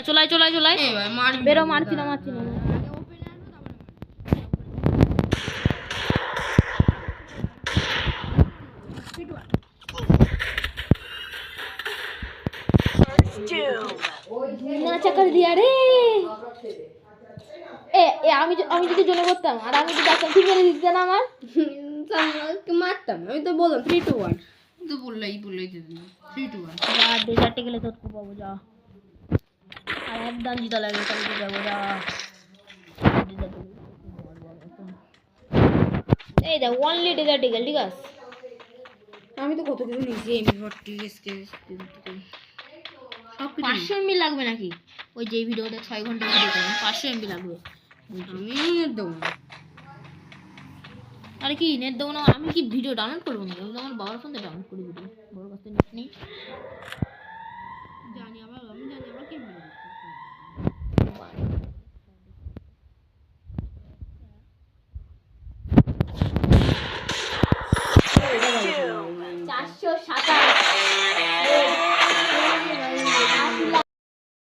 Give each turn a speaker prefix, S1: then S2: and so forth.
S1: চলাই চলাই চলাই বেরো, মারছি না চাকর দিয়া রে। আমি যদি জন্য করতাম আর আমি যদি ডাকতাম ঠিক মেরে দিতে না আমার
S2: মারতাম। আমি তো বললাম 3 2 1 তো বললেই 3 2 1
S1: যা ডেজার্টে গেলে তোর খুব পাবো যা। আর একদম জিতা লাগে তাহলে যাবো যা। এই দেখ অনলি ডেজার্টে গেল, ঠিক আছে।
S2: আমি তো কত কিছু নিয়েছি এমবি40 এসকে
S1: 500 এমবি লাগবে নাকি? ওই যে ভিডিওটা 6 ঘন্টা ভিডিও করলাম 500 এমবি লাগবে।
S2: আমি দেবো না।
S1: আরে কি নেট দেবো না? আমি কি ভিডিও ডাউনলোড করবো না? আমি তো আমার বাবার ফোন থেকে ডাউনলোড করি ভিডিও, বড় কাছে নেট নেই।